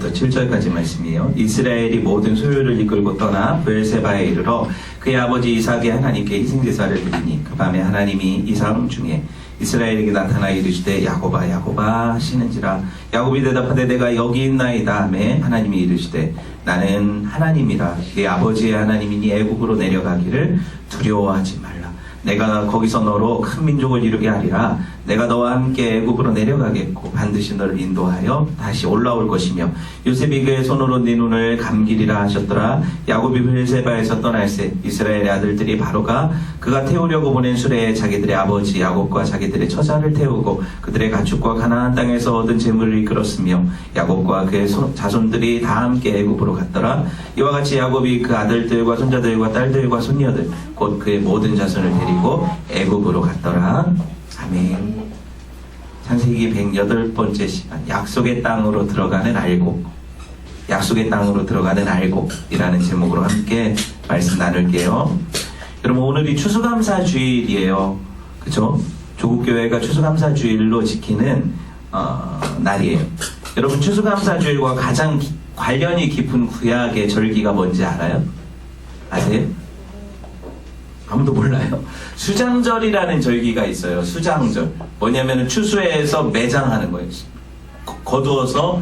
5절부터 7절까지 말씀이에요. 이스라엘이 모든 소유를 이끌고 떠나 브엘세바에 이르러 그의 아버지 이삭의 하나님께 희생제사를 드리니 그 밤에 하나님이 이상 중에 이스라엘에게 나타나 이르시되 야곱아 야곱아 하시는지라. 야곱이 대답하되 내가 여기 있나이다 하매 하나님이 이르시되 나는 하나님이라 네 아버지의 하나님이니 애국으로 내려가기를 두려워하지 말라. 내가 거기서 너로 큰 민족을 이루게 하리라. 내가 너와 함께 애굽으로 내려가겠고 반드시 너를 인도하여 다시 올라올 것이며 요셉이 그의 손으로 네 눈을 감기리라 하셨더라. 야곱이 브엘세바에서 떠날새 이스라엘의 아들들이 바로가 그가 태우려고 보낸 수레에 자기들의 아버지 야곱과 자기들의 처자를 태우고 그들의 가축과 가나안 땅에서 얻은 재물을 이끌었으며 야곱과 그의 자손들이 다 함께 애굽으로 갔더라. 이와 같이 야곱이 그 아들들과 손자들과 딸들과 손녀들 곧 그의 모든 자손을 데리고 애굽으로 갔더라. 아멘. 창세기 108번째 시간, 약속의 땅으로 들어가는 알곡, 약속의 땅으로 들어가는 알곡이라는 제목으로 함께 말씀 나눌게요. 여러분, 오늘이 추수감사주일이에요. 그죠? 조국교회가 추수감사주일로 지키는 날이에요. 여러분, 추수감사주일과 가장 관련이 깊은 구약의 절기가 뭔지 알아요? 아세요? 아무도 몰라요. 수장절이라는 절기가 있어요. 수장절. 뭐냐면 추수해서 매장하는 거예요. 거두어서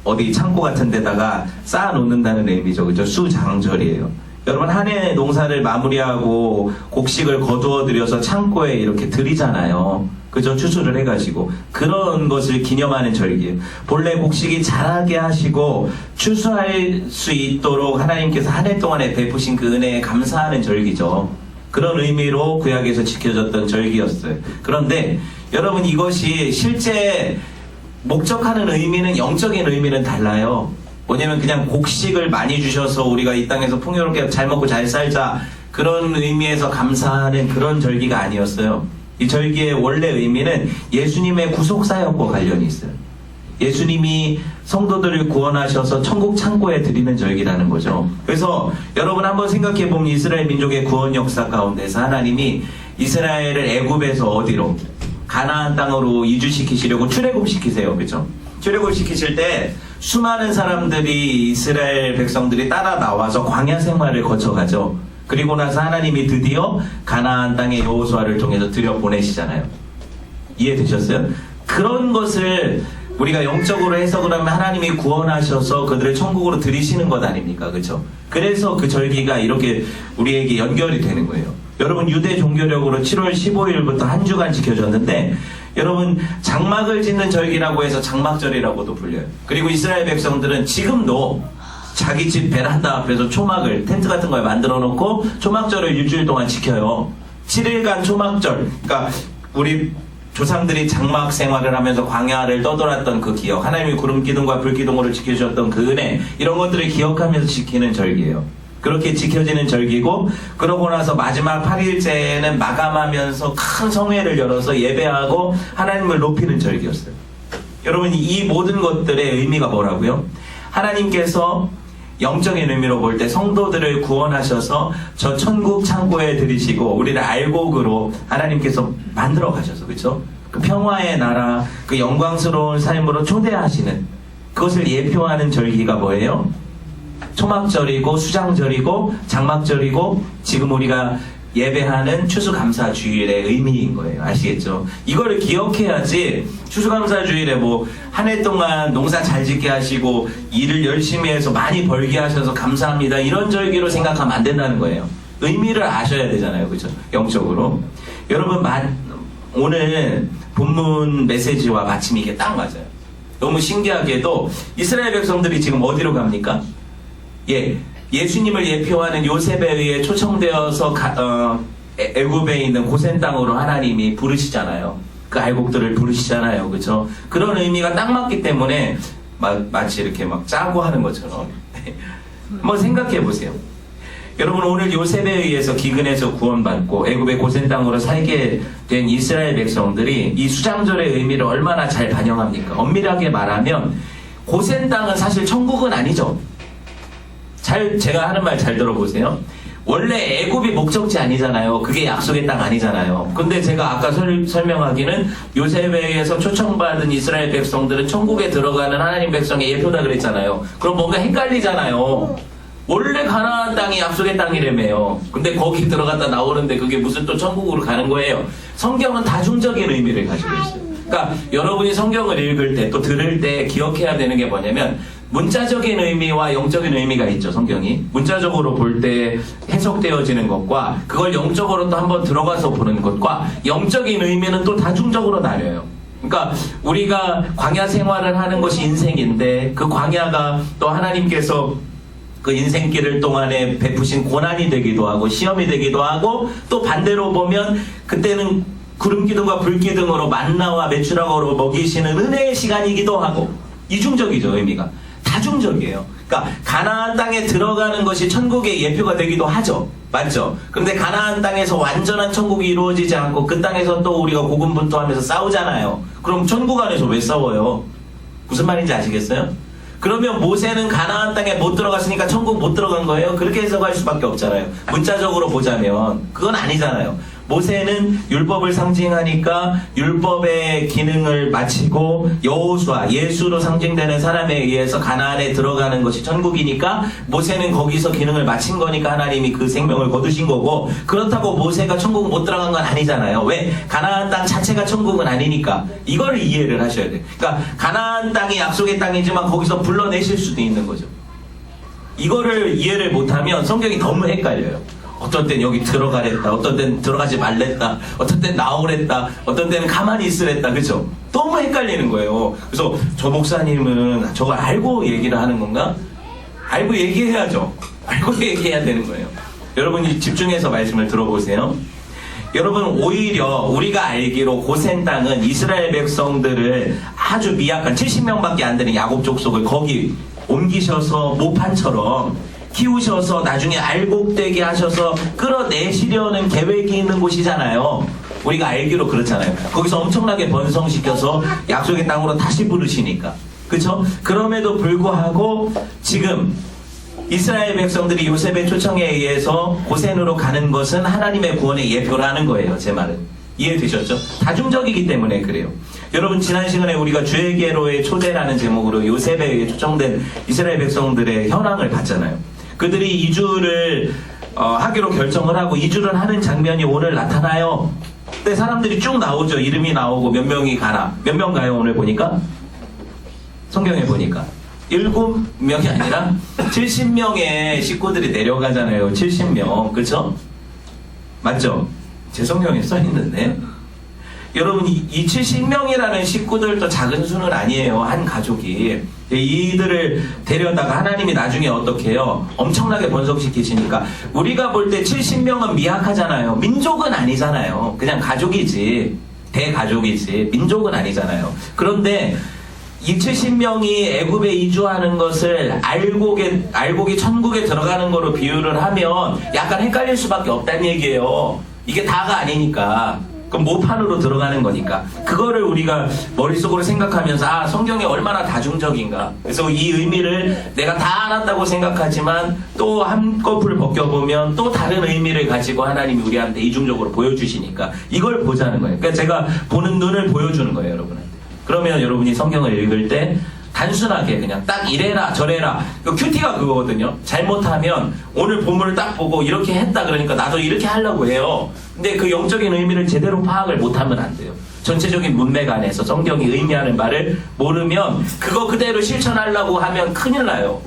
어디 창고 같은 데다가 쌓아놓는다는 의미죠. 그죠? 수장절이에요. 여러분, 한 해 농사를 마무리하고 곡식을 거두어들여서 창고에 이렇게 들이잖아요. 그죠? 추수를 해가지고. 그런 것을 기념하는 절기예요. 본래 곡식이 자라게 하시고 추수할 수 있도록 하나님께서 한 해 동안에 베푸신 그 은혜에 감사하는 절기죠. 그런 의미로 구약에서 지켜졌던 절기였어요. 그런데 여러분, 이것이 실제 목적하는 의미는, 영적인 의미는 달라요. 뭐냐면 그냥 곡식을 많이 주셔서 우리가 이 땅에서 풍요롭게 잘 먹고 잘 살자, 그런 의미에서 감사하는 그런 절기가 아니었어요. 이 절기의 원래 의미는 예수님의 구속사역과 관련이 있어요. 예수님이 성도들을 구원하셔서 천국 창고에 드리는 절기라는 거죠. 그래서 여러분 한번 생각해보면 이스라엘 민족의 구원 역사 가운데서 하나님이 이스라엘을 애굽에서 어디로? 가나안 땅으로 이주시키시려고 출애굽시키세요. 그렇죠? 출애굽시키실 때 수많은 사람들이, 이스라엘 백성들이 따라 나와서 광야 생활을 거쳐가죠. 그리고 나서 하나님이 드디어 가나안 땅의 여호수아를 통해서 들여보내시잖아요. 이해되셨어요? 그런 것을 우리가 영적으로 해석을 하면 하나님이 구원하셔서 그들을 천국으로 들이시는 것 아닙니까? 그렇죠? 그래서 그 절기가 이렇게 우리에게 연결이 되는 거예요. 여러분, 유대 종교력으로 7월 15일부터 한 주간 지켜졌는데, 여러분, 장막을 짓는 절기라고 해서 장막절이라고도 불려요. 그리고 이스라엘 백성들은 지금도 자기 집 베란다 앞에서 초막을, 텐트 같은 걸 만들어 놓고 초막절을 일주일 동안 지켜요. 7일간 초막절. 그러니까 우리 조상들이 장막 생활을 하면서 광야를 떠돌았던 그 기억, 하나님이 구름 기둥과 불 기둥으로 지켜주셨던 그 은혜, 이런 것들을 기억하면서 지키는 절기예요. 그렇게 지켜지는 절기고, 그러고 나서 마지막 8일째에는 마감하면서 큰 성회를 열어서 예배하고 하나님을 높이는 절기였어요. 여러분, 이 모든 것들의 의미가 뭐라고요? 하나님께서 영적인 의미로 볼 때 성도들을 구원하셔서 저 천국 창고에 들이시고 우리를 알곡으로 하나님께서 만들어 가셔서, 그렇죠? 그 평화의 나라, 그 영광스러운 삶으로 초대하시는, 그것을 예표하는 절기가 뭐예요? 초막절이고 수장절이고 장막절이고 지금 우리가 예배하는 추수감사주일의 의미인 거예요. 아시겠죠? 이거를 기억해야지 추수감사주일에 뭐 한 해 동안 농사 잘 짓게 하시고 일을 열심히 해서 많이 벌게 하셔서 감사합니다, 이런 절기로 생각하면 안 된다는 거예요. 의미를 아셔야 되잖아요. 그렇죠? 영적으로. 여러분, 오늘 본문 메시지와 마침 이게 딱 맞아요. 너무 신기하게도 이스라엘 백성들이 지금 어디로 갑니까? 예수님을 예표하는 요셉에 의해 초청되어서 애굽에 있는 고센 땅으로 하나님이 부르시잖아요. 그 알곡들을 부르시잖아요. 그렇죠? 그런 의미가 딱 맞기 때문에 마치 이렇게 막 짜고 하는 것처럼 한번 생각해 보세요. 여러분, 오늘 요셉에 의해서 기근에서 구원받고 애굽의 고센 땅으로 살게 된 이스라엘 백성들이 이 수장절의 의미를 얼마나 잘 반영합니까? 엄밀하게 말하면 고센 땅은 사실 천국은 아니죠. 제가 하는 말 잘 들어보세요. 원래 애굽이 목적지 아니잖아요. 그게 약속의 땅 아니잖아요. 근데 제가 아까 설명하기는 요셉에 의해서 초청받은 이스라엘 백성들은 천국에 들어가는 하나님 백성의 예표다 그랬잖아요. 그럼 뭔가 헷갈리잖아요. 원래 가나안 땅이 약속의 땅이라며요. 근데 거기 들어갔다 나오는데 그게 무슨 또 천국으로 가는 거예요. 성경은 다중적인 의미를 가지고 있어요. 그러니까 여러분이 성경을 읽을 때 또 들을 때 기억해야 되는 게 뭐냐면 문자적인 의미와 영적인 의미가 있죠. 성경이 문자적으로 볼 때 해석되어지는 것과 그걸 영적으로 또 한번 들어가서 보는 것과 영적인 의미는 또 다중적으로 나뉘어요. 그러니까 우리가 광야 생활을 하는 것이 인생인데 그 광야가 또 하나님께서 그 인생길을 동안에 베푸신 고난이 되기도 하고 시험이 되기도 하고 또 반대로 보면 그때는 구름기둥과 불기둥으로 만나와 메추라고로 먹이시는 은혜의 시간이기도 하고 이중적이죠. 의미가 다중적이에요. 그러니까 가나안 땅에 들어가는 것이 천국의 예표가 되기도 하죠. 맞죠? 그런데 가나안 땅에서 완전한 천국이 이루어지지 않고 그 땅에서 또 우리가 고군분투하면서 싸우잖아요. 그럼 천국 안에서 왜 싸워요? 무슨 말인지 아시겠어요? 그러면 모세는 가나안 땅에 못 들어갔으니까 천국 못 들어간 거예요? 그렇게 해석할 수밖에 없잖아요. 문자적으로 보자면 그건 아니잖아요. 모세는 율법을 상징하니까 율법의 기능을 마치고 여호수아, 예수로 상징되는 사람에 의해서 가나안에 들어가는 것이 천국이니까 모세는 거기서 기능을 마친 거니까 하나님이 그 생명을 거두신 거고, 그렇다고 모세가 천국 못 들어간 건 아니잖아요. 왜? 가나안 땅 자체가 천국은 아니니까. 이걸 이해를 하셔야 돼요. 그러니까 가나안 땅이 약속의 땅이지만 거기서 불러내실 수도 있는 거죠. 이거를 이해를 못하면 성경이 너무 헷갈려요. 어떤 때는 여기 들어가랬다, 어떤 때는 들어가지 말랬다, 어떤 때는 나오랬다, 어떤 때는 가만히 있으랬다, 그죠? 너무 헷갈리는 거예요. 그래서 저 목사님은 저걸 알고 얘기를 하는 건가? 알고 얘기해야죠. 알고 얘기해야 되는 거예요. 여러분이 집중해서 말씀을 들어보세요. 여러분, 오히려 우리가 알기로 고센 땅은 이스라엘 백성들을 아주 미약한 70명밖에 안 되는 야곱 족속을 거기 옮기셔서 모판처럼 키우셔서 나중에 알곡되게 하셔서 끌어내시려는 계획이 있는 곳이잖아요. 우리가 알기로 그렇잖아요. 거기서 엄청나게 번성시켜서 약속의 땅으로 다시 부르시니까. 그렇죠? 그럼에도 불구하고 지금 이스라엘 백성들이 요셉의 초청에 의해서 고센으로 가는 것은 하나님의 구원의 예표라는 거예요. 제 말은. 이해되셨죠? 다중적이기 때문에 그래요. 여러분, 지난 시간에 우리가 주에게로의 초대라는 제목으로 요셉에 의해 초청된 이스라엘 백성들의 현황을 봤잖아요. 그들이 이주를 하기로 결정을 하고 이주를 하는 장면이 오늘 나타나요. 근데 사람들이 쭉 나오죠. 이름이 나오고 몇 명이 가나. 몇 명 가요 오늘 보니까? 성경에 보니까 7명이 아니라 70명의 식구들이 내려가잖아요. 70명. 그쵸? 맞죠? 제 성경에 써있는데 여러분, 이 70명이라는 식구들도 작은 수는 아니에요. 한 가족이. 이들을 데려다가 하나님이 나중에 어떻게 해요? 엄청나게 번성시키시니까 우리가 볼 때 70명은 미약하잖아요. 민족은 아니잖아요. 그냥 가족이지. 대가족이지. 민족은 아니잖아요. 그런데 이 70명이 애굽에 이주하는 것을 알곡이 천국에 들어가는 거로 비유를 하면 약간 헷갈릴 수밖에 없다는 얘기예요. 이게 다가 아니니까. 그럼 모판으로 들어가는 거니까. 그거를 우리가 머릿속으로 생각하면서 성경이 얼마나 다중적인가. 그래서 이 의미를 내가 다 알았다고 생각하지만 또 한꺼풀 벗겨보면 또 다른 의미를 가지고 하나님이 우리한테 이중적으로 보여주시니까 이걸 보자는 거예요. 그러니까 제가 보는 눈을 보여주는 거예요, 여러분한테. 그러면 여러분이 성경을 읽을 때 단순하게 그냥 딱 이래라 저래라, 큐티가 그거거든요. 잘못하면 오늘 본문을 딱 보고 이렇게 했다 그러니까 나도 이렇게 하려고 해요. 근데 그 영적인 의미를 제대로 파악을 못하면 안 돼요. 전체적인 문맥 안에서 성경이 의미하는 말을 모르면 그거 그대로 실천하려고 하면 큰일 나요.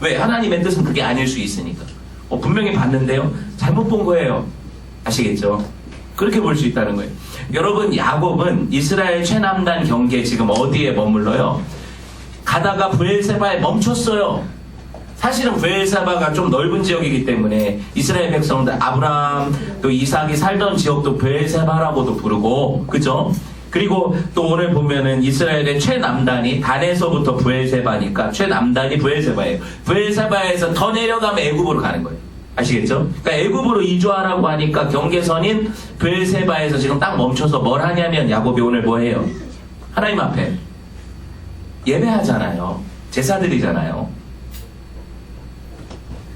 왜? 하나님의 뜻은 그게 아닐 수 있으니까. 분명히 봤는데요, 잘못 본 거예요. 아시겠죠? 그렇게 볼 수 있다는 거예요. 여러분, 야곱은 이스라엘 최남단 경계 지금 어디에 머물러요? 가다가 브엘세바에 멈췄어요. 사실은 브엘세바가 좀 넓은 지역이기 때문에 이스라엘 백성들, 아브라함 또 이삭이 살던 지역도 브엘세바라고도 부르고, 그죠? 그리고 또 오늘 보면은 이스라엘의 최남단이 단에서부터 브엘세바니까 최남단이 브엘세바예요. 브엘세바에서 더 내려가면 애굽으로 가는 거예요. 아시겠죠? 그러니까 애굽으로 이주하라고 하니까 경계선인 브엘세바에서 지금 딱 멈춰서 뭘 하냐면 야곱이 오늘 뭐 해요? 하나님 앞에 예배하잖아요. 제사드리잖아요.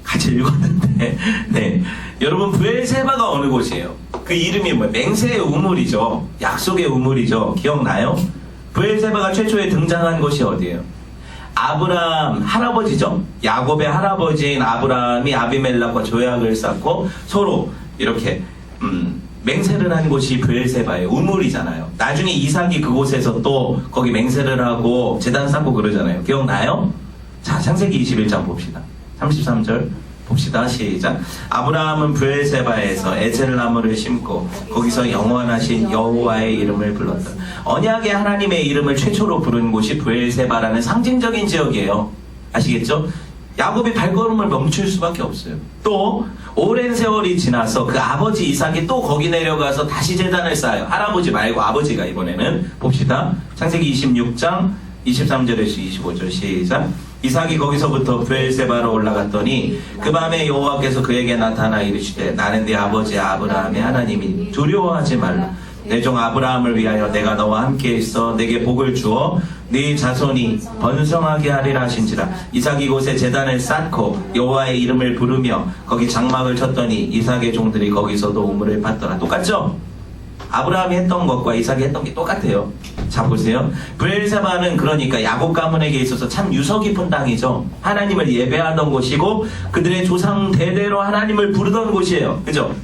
같이 읽었는데, 네. 여러분, 브엘세바가 어느 곳이에요? 그 이름이 뭐예요? 맹세의 우물이죠. 약속의 우물이죠. 기억나요? 브엘세바가 최초에 등장한 곳이 어디예요? 아브라함 할아버지죠. 야곱의 할아버지인 아브라함이 아비멜렉과 조약을 쌓고 서로 이렇게 맹세를 한 곳이 브엘세바예요. 우물이잖아요. 나중에 이삭이 그곳에서 또 거기 맹세를 하고 제단 쌓고 그러잖아요. 기억나요? 자, 창세기 21장 봅시다. 33절 봅시다. 시작. 아브라함은 브엘세바에서 에셀나무를 심고 거기서 영원하신 여호와의 이름을 불렀다. 언약의 하나님의 이름을 최초로 부른 곳이 브엘세바라는 상징적인 지역이에요. 아시겠죠? 야곱이 발걸음을 멈출 수밖에 없어요. 또 오랜 세월이 지나서 그 아버지 이삭이 또 거기 내려가서 다시 제단을 쌓아요. 할아버지 말고 아버지가 이번에는. 봅시다. 창세기 26장 23절에서 25절 시작. 이삭이 거기서부터 브엘세바로 올라갔더니 그 밤에 여호와께서 그에게 나타나 이르시되 나는 네 아버지 아브라함의 하나님이니 두려워하지 말라. 내 종 아브라함을 위하여 내가 너와 함께 있어 내게 복을 주어 네 자손이 번성하게 하리라 하신지라. 이삭이 이곳에 제단을 쌓고 여호와의 이름을 부르며 거기 장막을 쳤더니 이삭의 종들이 거기서도 우물을 팠더라. 똑같죠? 아브라함이 했던 것과 이삭이 했던 게 똑같아요. 자, 보세요. 브엘세바는 그러니까 야곱 가문에게 있어서 참 유서 깊은 땅이죠. 하나님을 예배하던 곳이고 그들의 조상 대대로 하나님을 부르던 곳이에요. 그죠?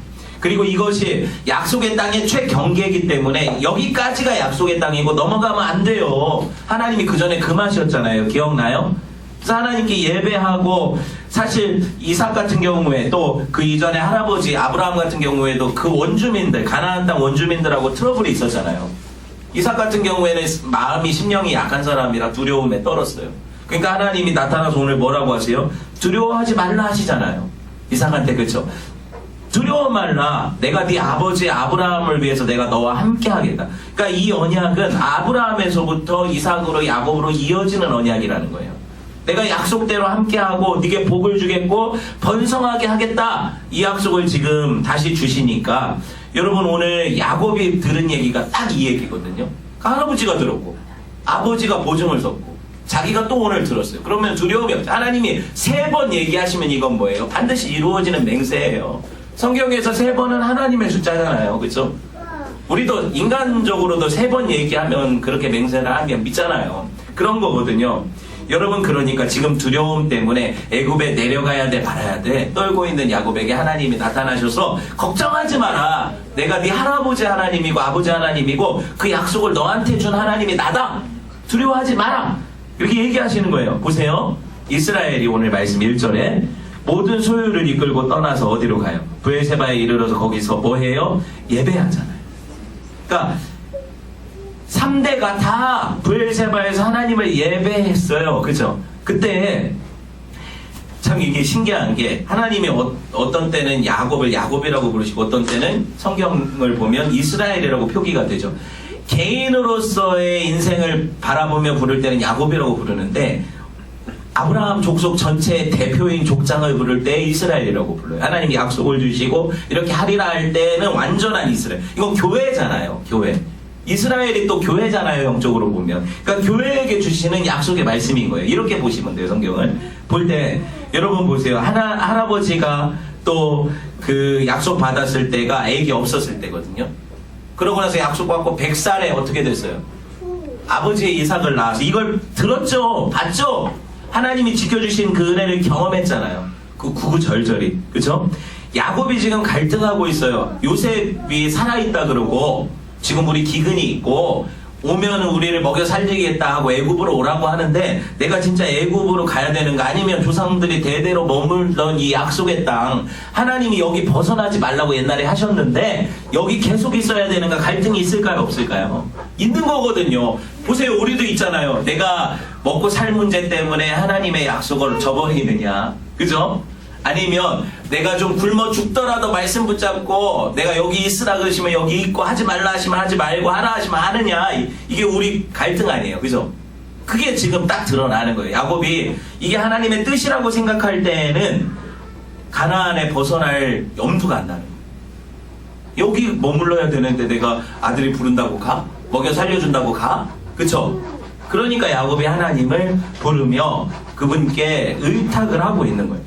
그리고 이것이 약속의 땅의 최경계이기 때문에 여기까지가 약속의 땅이고 넘어가면 안 돼요. 하나님이 그 전에 금하셨잖아요. 기억나요? 그래서 하나님께 예배하고, 사실 이삭 같은 경우에 또 그 이전에 할아버지 아브라함 같은 경우에도 그 원주민들, 가나안 땅 원주민들하고 트러블이 있었잖아요. 이삭 같은 경우에는 마음이 심령이 약한 사람이라 두려움에 떨었어요. 그러니까 하나님이 나타나서 오늘 뭐라고 하세요? 두려워하지 말라 하시잖아요. 이삭한테. 그렇죠? 두려워 말라. 내가 네 아버지 아브라함을 위해서 내가 너와 함께 하겠다. 그러니까 이 언약은 아브라함에서부터 이삭으로 야곱으로 이어지는 언약이라는 거예요. 내가 약속대로 함께하고 네게 복을 주겠고 번성하게 하겠다. 이 약속을 지금 다시 주시니까 여러분, 오늘 야곱이 들은 얘기가 딱 이 얘기거든요. 할아버지가 들었고 아버지가 보증을 섰고 자기가 또 오늘 들었어요. 그러면 두려움이 없죠. 하나님이 3번 얘기하시면 이건 뭐예요? 반드시 이루어지는 맹세예요. 성경에서 3번은 하나님의 숫자잖아요. 그렇죠? 우리도 인간적으로도 3번 얘기하면 그렇게 맹세를 하면 믿잖아요. 그런 거거든요. 여러분, 그러니까 지금 두려움 때문에 애굽에 내려가야 돼 말아야 돼 떨고 있는 야곱에게 하나님이 나타나셔서 걱정하지 마라. 내가 네 할아버지 하나님이고 아버지 하나님이고 그 약속을 너한테 준 하나님이 나다. 두려워하지 마라. 이렇게 얘기하시는 거예요. 보세요. 이스라엘이 오늘 말씀 1절에 모든 소유를 이끌고 떠나서 어디로 가요? 브엘세바에 이르러서 거기서 뭐 해요? 예배하잖아요. 그러니까 3대가 다 브엘세바에서 하나님을 예배했어요. 그죠? 그때 참 이게 신기한 게 하나님이 어떤 때는 야곱을 야곱이라고 부르시고 어떤 때는 성경을 보면 이스라엘이라고 표기가 되죠. 개인으로서의 인생을 바라보며 부를 때는 야곱이라고 부르는데 아브라함 족속 전체의 대표인 족장을 부를 때 이스라엘이라고 불러요. 하나님이 약속을 주시고 이렇게 하리라 할 때는 완전한 이스라엘. 이건 교회잖아요. 교회. 이스라엘이 또 교회잖아요. 영적으로 보면. 그러니까 교회에게 주시는 약속의 말씀인 거예요. 이렇게 보시면 돼요. 성경을 볼 때. 여러분 보세요. 할아버지가 또 그 약속 받았을 때가 애기 없었을 때거든요. 그러고 나서 약속 받고 100살에 어떻게 됐어요? 아버지의 이삭을 낳아서 이걸 들었죠? 봤죠? 하나님이 지켜주신 그 은혜를 경험했잖아요. 그 구구절절히. 그죠? 야곱이 지금 갈등하고 있어요. 요셉이 살아있다 그러고 지금 우리 기근이 있고 오면 우리를 먹여 살리겠다 하고 애굽으로 오라고 하는데 내가 진짜 애굽으로 가야 되는가 아니면 조상들이 대대로 머물던 이 약속의 땅 하나님이 여기 벗어나지 말라고 옛날에 하셨는데 여기 계속 있어야 되는가 갈등이 있을까요 없을까요? 있는 거거든요. 보세요. 우리도 있잖아요. 내가 먹고 살 문제 때문에 하나님의 약속을 저버리느냐. 그죠? 아니면 내가 좀 굶어 죽더라도 말씀 붙잡고 내가 여기 있으라 그러시면 여기 있고 하지 말라 하시면 하지 말고 하라 하시면 하느냐. 이게 우리 갈등 아니에요. 그죠? 그게 지금 딱 드러나는 거예요. 야곱이 이게 하나님의 뜻이라고 생각할 때에는 가나안에 벗어날 염두가 안 나는 거예요. 여기 머물러야 되는데 내가 아들이 부른다고 가? 먹여 살려준다고 가? 그쵸? 그러니까 야곱이 하나님을 부르며 그분께 의탁을 하고 있는 거예요.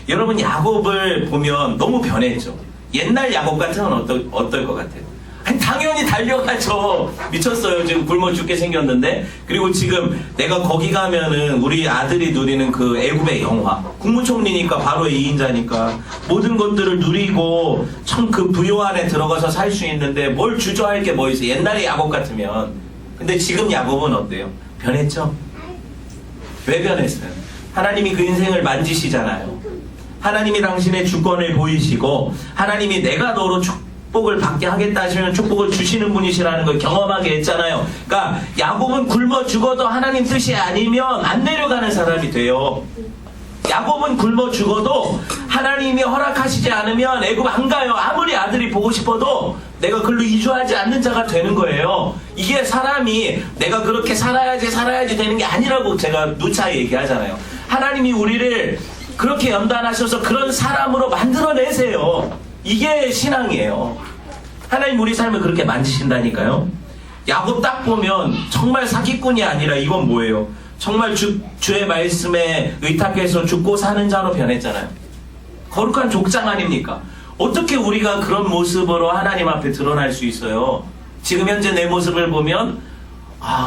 여러분 야곱을 보면 너무 변했죠. 옛날 야곱 같으면 어떨 것 같아요? 아니, 당연히 달려가죠. 미쳤어요. 지금 굶어 죽게 생겼는데. 그리고 지금 내가 거기 가면은 우리 아들이 누리는 그 애굽의 영화, 국무총리니까 바로 2인자니까 모든 것들을 누리고 참 그 부요 안에 들어가서 살 수 있는데 뭘 주저할 게 뭐 있어. 옛날에 야곱 같으면. 근데 지금 야곱은 어때요? 변했죠? 왜 변했어요? 하나님이 그 인생을 만지시잖아요. 하나님이 당신의 주권을 보이시고 하나님이 내가 너로 축복을 받게 하겠다 하시면 축복을 주시는 분이시라는 걸 경험하게 했잖아요. 그러니까 야곱은 굶어 죽어도 하나님 뜻이 아니면 안 내려가는 사람이 돼요. 야곱은 굶어 죽어도 하나님이 허락하시지 않으면 애굽 안 가요. 아무리 아들이 보고 싶어도 내가 글로 이주하지 않는 자가 되는 거예요. 이게 사람이 내가 그렇게 살아야지 되는 게 아니라고 제가 누차 얘기하잖아요. 하나님이 우리를 그렇게 연단하셔서 그런 사람으로 만들어내세요. 이게 신앙이에요. 하나님 우리 삶을 그렇게 만지신다니까요. 야곱 딱 보면 정말 사기꾼이 아니라 이건 뭐예요? 정말 주의 말씀에 의탁해서 죽고 사는 자로 변했잖아요. 거룩한 족장 아닙니까? 어떻게 우리가 그런 모습으로 하나님 앞에 드러날 수 있어요? 지금 현재 내 모습을 보면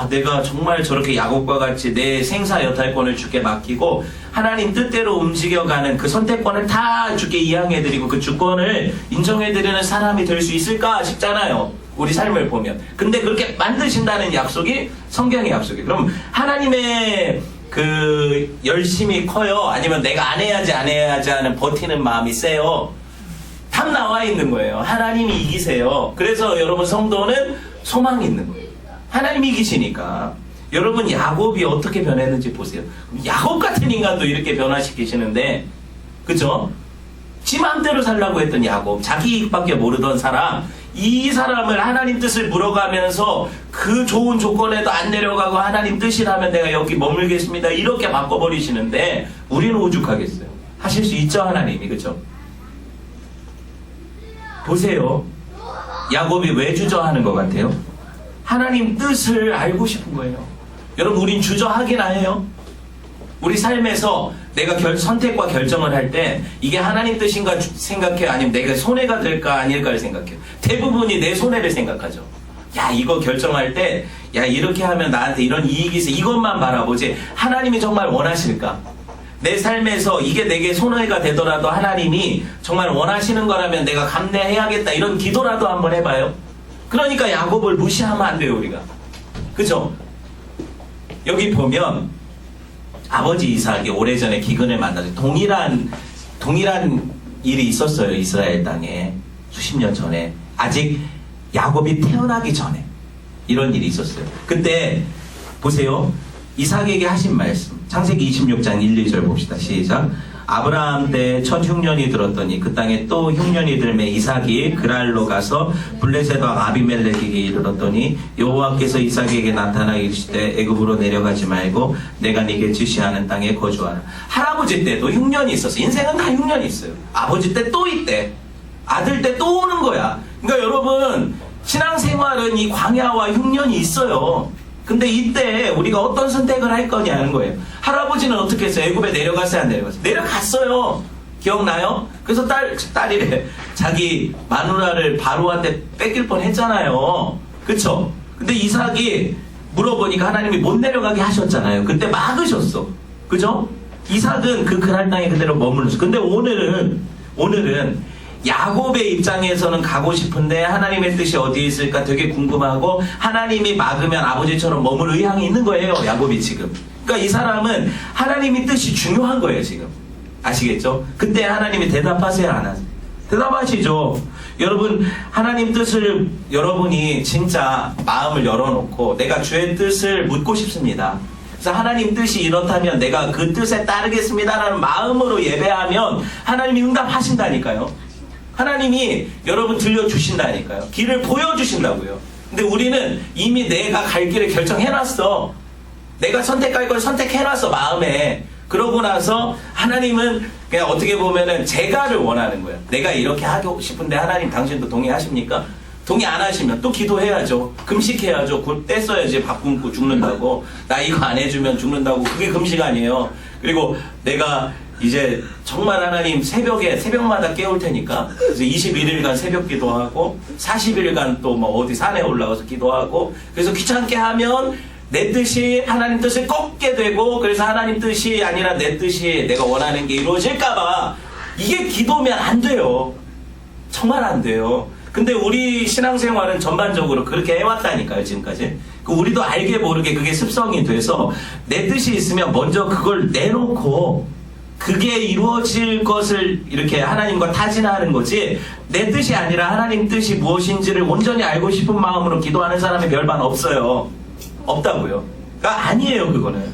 내가 정말 저렇게 야곱과 같이 내 생사 여탈권을 주께 맡기고 하나님 뜻대로 움직여가는 그 선택권을 다 주께 이양해드리고 그 주권을 인정해드리는 사람이 될 수 있을까 싶잖아요. 우리 삶을 보면. 근데 그렇게 만드신다는 약속이 성경의 약속이에요. 그럼 하나님의 그 열심이 커요? 아니면 내가 안 해야지 하는 버티는 마음이 세요? 답 나와 있는 거예요. 하나님이 이기세요. 그래서 여러분 성도는 소망이 있는 거예요. 하나님이 이기시니까. 여러분 야곱이 어떻게 변했는지 보세요. 야곱 같은 인간도 이렇게 변화시키시는데, 그죠? 지 맘대로 살라고 했던 야곱, 자기 이익밖에 모르던 사람, 이 사람을 하나님 뜻을 물어가면서 그 좋은 조건에도 안 내려가고 하나님 뜻이라면 내가 여기 머물겠습니다, 이렇게 바꿔버리시는데 우리는 오죽하겠어요? 하실 수 있죠, 하나님이. 그죠? 보세요. 야곱이 왜 주저하는 것 같아요? 하나님 뜻을 알고 싶은 거예요. 여러분, 우린 주저하긴 해요. 우리 삶에서 내가 선택과 결정을 할 때 이게 하나님 뜻인가 생각해요? 아니면 내가 손해가 될까 아닐까를 생각해요? 대부분이 내 손해를 생각하죠. 야, 이거 결정할 때 야, 이렇게 하면 나한테 이런 이익이 있어, 이것만 바라보지 하나님이 정말 원하실까? 내 삶에서 이게 내게 손해가 되더라도 하나님이 정말 원하시는 거라면 내가 감내해야겠다, 이런 기도라도 한번 해봐요. 그러니까 야곱을 무시하면 안 돼요, 우리가. 그죠? 여기 보면 아버지 이삭이 오래전에 기근을 만나서 동일한 일이 있었어요. 이스라엘 땅에 수십 년 전에, 아직 야곱이 태어나기 전에 이런 일이 있었어요. 그때 보세요. 이삭에게 하신 말씀, 창세기 26장 1, 2절 봅시다. 시작. 아브라함 때 첫 흉년이 들었더니 그 땅에 또 흉년이 들매 이삭이 그랄로 가서 블레셋 왕 아비멜렉에게 이르렀더니 여호와께서 이삭에게 나타나 이르시되 애굽으로 내려가지 말고 내가 네게 지시하는 땅에 거주하라. 할아버지 때도 흉년이 있었어. 인생은 다 흉년이 있어요. 아버지 때 또 있대. 아들 때 또 오는 거야. 그러니까 여러분, 신앙생활은 이 광야와 흉년이 있어요. 근데 이때 우리가 어떤 선택을 할 거냐는 거예요. 할아버지는 어떻게 했어요? 애굽에 내려갔어요, 안 내려갔어요? 내려갔어요. 기억나요? 그래서 딸이래. 자기 마누라를 바로한테 뺏길 뻔 했잖아요. 그쵸? 근데 이삭이 물어보니까 하나님이 못 내려가게 하셨잖아요. 그때 막으셨어. 그죠? 이삭은 그 그랄 땅에 그대로 머물렀어. 근데 오늘은 야곱의 입장에서는 가고 싶은데 하나님의 뜻이 어디에 있을까 되게 궁금하고, 하나님이 막으면 아버지처럼 머물 의향이 있는 거예요, 야곱이 지금. 그러니까 이 사람은 하나님의 뜻이 중요한 거예요, 지금. 아시겠죠? 그때 하나님이 대답하세요, 안 하세요? 대답하시죠. 여러분, 하나님 뜻을 여러분이 진짜 마음을 열어놓고 내가 주의 뜻을 묻고 싶습니다. 그래서 하나님 뜻이 이렇다면 내가 그 뜻에 따르겠습니다라는 마음으로 예배하면 하나님이 응답하신다니까요. 하나님이 여러분 들려주신다니까요. 길을 보여주신다고요. 근데 우리는 이미 내가 갈 길을 결정해놨어. 내가 선택할 걸 선택해놨어, 마음에. 그러고 나서 하나님은 그냥 어떻게 보면은 제가를 원하는 거예요. 내가 이렇게 하고 싶은데 하나님 당신도 동의하십니까? 동의 안 하시면 또 기도해야죠. 금식해야죠. 떼 써야지 밥 굶고 죽는다고. 나 이거 안 해주면 죽는다고. 그게 금식 아니에요. 그리고 내가 이제 정말 하나님 새벽마다 깨울 테니까 그래서 21일간 새벽 기도하고 40일간 또 뭐 어디 산에 올라가서 기도하고 그래서 귀찮게 하면 내 뜻이 하나님 뜻을 꺾게 되고 그래서 하나님 뜻이 아니라 내 뜻이 내가 원하는 게 이루어질까봐 이게 기도면 안 돼요. 정말 안 돼요. 근데 우리 신앙생활은 전반적으로 그렇게 해왔다니까요, 지금까지. 우리도 알게 모르게 그게 습성이 돼서 내 뜻이 있으면 먼저 그걸 내놓고 그게 이루어질 것을 이렇게 하나님과 타진하는 거지 내 뜻이 아니라 하나님 뜻이 무엇인지를 온전히 알고 싶은 마음으로 기도하는 사람이 별반 없어요. 없다고요. 그러니까 아니에요, 그거는.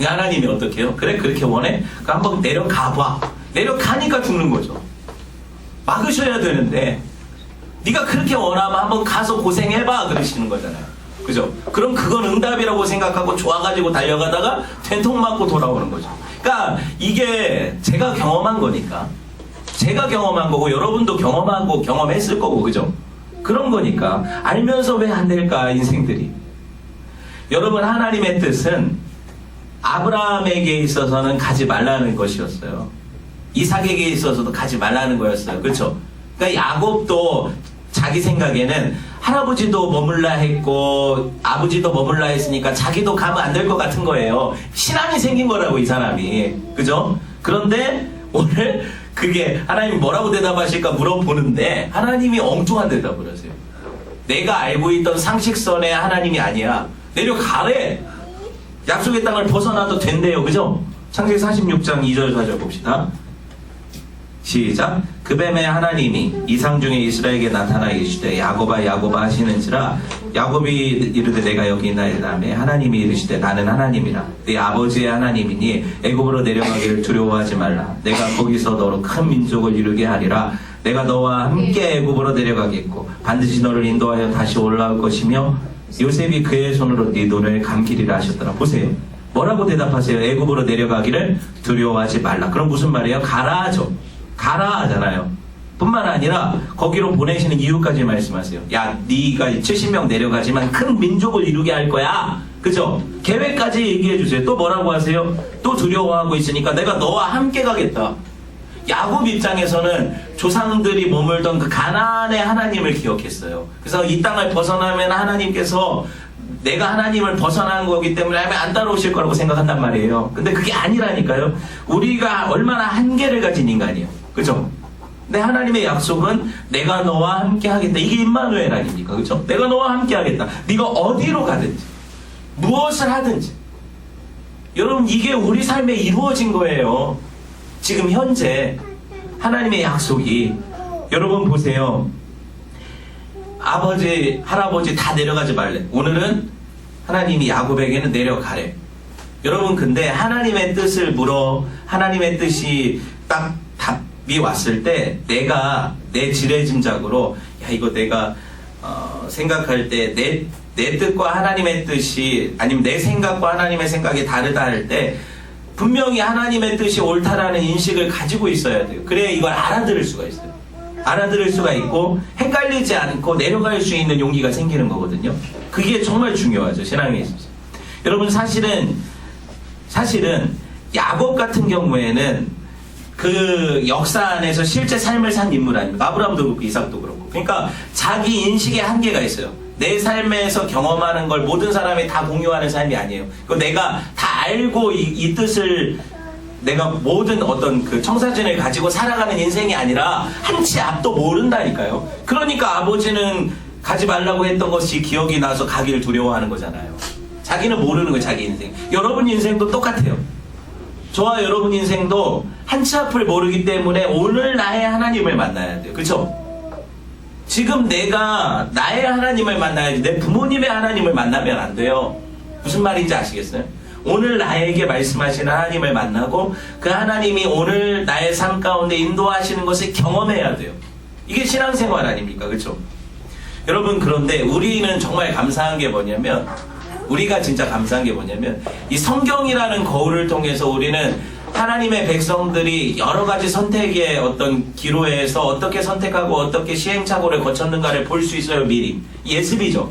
하나님이 어떻게 해요? 그래, 그렇게 원해? 그럼 한번 내려가봐. 내려가니까 죽는 거죠. 막으셔야 되는데 네가 그렇게 원하면 한번 가서 고생해봐 그러시는 거잖아요. 그죠? 그럼 그건 응답이라고 생각하고 좋아가지고 달려가다가 된통 맞고 돌아오는 거죠. 그러니까 이게 제가 경험한 거니까 제가 경험한 거고 여러분도 경험하고 경험했을 거고 그죠? 그런 거니까 알면서 왜 안 될까 인생들이. 여러분 하나님의 뜻은 아브라함에게 있어서는 가지 말라는 것이었어요. 이삭에게 있어서도 가지 말라는 거였어요. 그렇죠? 그러니까 야곱도 자기 생각에는 할아버지도 머물라 했고 아버지도 머물라 했으니까 자기도 가면 안 될 것 같은 거예요. 신앙이 생긴 거라고 이 사람이. 그죠? 그런데 오늘 그게 하나님이 뭐라고 대답하실까 물어보는데 하나님이 엉뚱한 대답을 하세요. 내가 알고 있던 상식선의 하나님이 아니야. 내려가래. 약속의 땅을 벗어나도 된대요. 그죠? 창세기 46장 2절 4절 봅시다. 시작. 그 뱀의 하나님이 이상 중에 이스라엘에게 나타나 이르시되 야곱아 야곱아 하시는지라 야곱이 이르되 내가 여기 있나이다매 하나님이 이르시되 나는 하나님이라 네 아버지의 하나님이니 애굽으로 내려가기를 두려워하지 말라 내가 거기서 너로 큰 민족을 이루게 하리라 내가 너와 함께 애굽으로 내려가겠고 반드시 너를 인도하여 다시 올라올 것이며 요셉이 그의 손으로 네 눈을 감기리라 하셨더라. 보세요. 뭐라고 대답하세요? 애굽으로 내려가기를 두려워하지 말라. 그럼 무슨 말이에요? 가라 하죠. 가라 하잖아요. 뿐만 아니라 거기로 보내시는 이유까지 말씀하세요. 야, 네가 70명 내려가지만 큰 민족을 이루게 할 거야. 그죠? 계획까지 얘기해 주세요. 또 뭐라고 하세요? 또 두려워하고 있으니까 내가 너와 함께 가겠다. 야곱 입장에서는 조상들이 머물던 그 가나안의 하나님을 기억했어요. 그래서 이 땅을 벗어나면 하나님께서 내가 하나님을 벗어난 거기 때문에 안 따라오실 거라고 생각한단 말이에요. 근데 그게 아니라니까요. 우리가 얼마나 한계를 가진 인간이에요. 그죠? 근데 하나님의 약속은 내가 너와 함께 하겠다. 이게 임마누엘 아닙니까? 그죠? 내가 너와 함께 하겠다. 네가 어디로 가든지 무엇을 하든지 여러분 이게 우리 삶에 이루어진 거예요. 지금 현재 하나님의 약속이 여러분 보세요. 아버지, 할아버지 다 내려가지 말래. 오늘은 하나님이 야곱에게는 내려가래. 여러분 근데 하나님의 뜻을 물어 하나님의 뜻이 딱 답이 왔을 때 내가 내 지레짐작으로 야 이거 내가 생각할 때 내 뜻과 하나님의 뜻이 아니면 내 생각과 하나님의 생각이 다르다 할 때 분명히 하나님의 뜻이 옳다라는 인식을 가지고 있어야 돼요. 그래야 이걸 알아들을 수가 있어요. 알아들을 수가 있고 헷갈리지 않고 내려갈 수 있는 용기가 생기는 거거든요. 그게 정말 중요하죠. 신앙에 있어서. 여러분 사실은 야곱 같은 경우에는 그 역사 안에서 실제 삶을 산 인물 아닙니까? 아브라함도 그렇고 이삭도 그렇고. 그러니까 자기 인식에 한계가 있어요. 내 삶에서 경험하는 걸 모든 사람이 다 공유하는 삶이 아니에요. 내가 다 알고 이 뜻을 내가 모든 어떤 그 청사진을 가지고 살아가는 인생이 아니라 한치 앞도 모른다니까요. 그러니까 아버지는 가지 말라고 했던 것이 기억이 나서 가기를 두려워하는 거잖아요. 자기는 모르는 거예요. 자기 인생. 여러분 인생도 똑같아요. 저와 여러분 인생도 한치 앞을 모르기 때문에 오늘 나의 하나님을 만나야 돼요. 그렇죠? 지금 내가 나의 하나님을 만나야지 내 부모님의 하나님을 만나면 안 돼요. 무슨 말인지 아시겠어요? 오늘 나에게 말씀하시는 하나님을 만나고 그 하나님이 오늘 나의 삶 가운데 인도하시는 것을 경험해야 돼요. 이게 신앙생활 아닙니까? 그렇죠? 여러분 그런데 우리는 정말 감사한 게 뭐냐면 우리가 진짜 감사한 게 뭐냐면 이 성경이라는 거울을 통해서 우리는 하나님의 백성들이 여러 가지 선택의 어떤 기로에서 어떻게 선택하고 어떻게 시행착오를 거쳤는가를 볼 수 있어요. 미리. 예습이죠.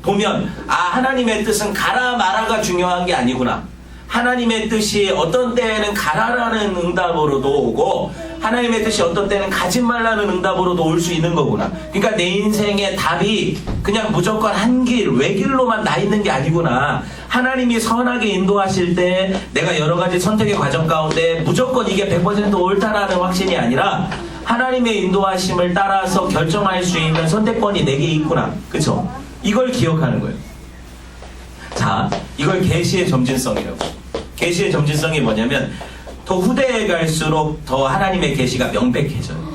보면 하나님의 뜻은 가라 마라가 중요한 게 아니구나. 하나님의 뜻이 어떤 때에는 가라라는 응답으로도 오고 하나님의 뜻이 어떤 때는 가지 말라는 응답으로도 올 수 있는 거구나. 그러니까 내 인생의 답이 그냥 무조건 한 길, 외길로만 나 있는 게 아니구나. 하나님이 선하게 인도하실 때 내가 여러 가지 선택의 과정 가운데 무조건 이게 100% 옳다라는 확신이 아니라 하나님의 인도하심을 따라서 결정할 수 있는 선택권이 내게 있구나. 그쵸? 이걸 기억하는 거예요. 자, 이걸 계시의 점진성이라고. 계시의 점진성이 뭐냐면 더 후대에 갈수록 더 하나님의 계시가 명백해져요.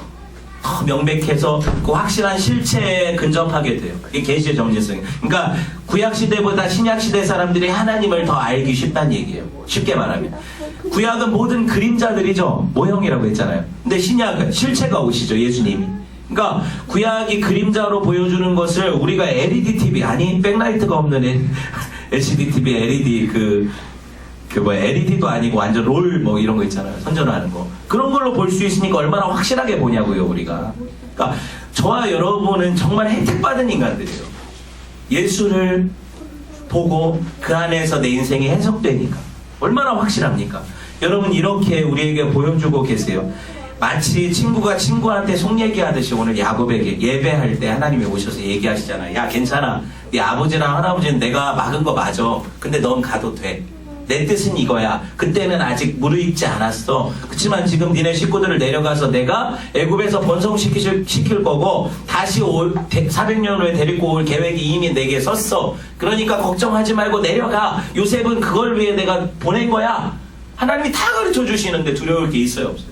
더 명백해서 그 확실한 실체에 근접하게 돼요. 이게 계시의 점진성이에요. 그러니까 구약시대보다 신약시대 사람들이 하나님을 더 알기 쉽다는 얘기예요. 쉽게 말하면. 구약은 모든 그림자들이죠. 모형이라고 했잖아요. 근데 신약은 실체가 오시죠. 예수님이. 그러니까 구약이 그림자로 보여주는 것을 우리가 LED TV, 아니 백라이트가 없는 LCD TV, LED LED도 아니고 완전 롤 뭐 이런 거 있잖아요. 선전하는 거. 그런 걸로 볼 수 있으니까 얼마나 확실하게 보냐고요, 우리가. 그러니까 저와 여러분은 정말 혜택받은 인간들이에요. 예수를 보고 그 안에서 내 인생이 해석되니까. 얼마나 확실합니까? 여러분 이렇게 우리에게 보여주고 계세요. 마치 친구가 친구한테 속 얘기하듯이 오늘 야곱에게 예배할 때 하나님이 오셔서 얘기하시잖아요. 야 괜찮아. 네 아버지랑 할아버지는 내가 막은 거 맞아. 근데 넌 가도 돼. 내 뜻은 이거야. 그때는 아직 무르익지 않았어. 그렇지만 지금 니네 식구들을 내려가서 내가 애굽에서 번성시킬 거고 다시 400년 후에 데리고 올 계획이 이미 내게 섰어. 그러니까 걱정하지 말고 내려가. 요셉은 그걸 위해 내가 보낸 거야. 하나님이 다 가르쳐 주시는데 두려울 게 있어요, 없어요?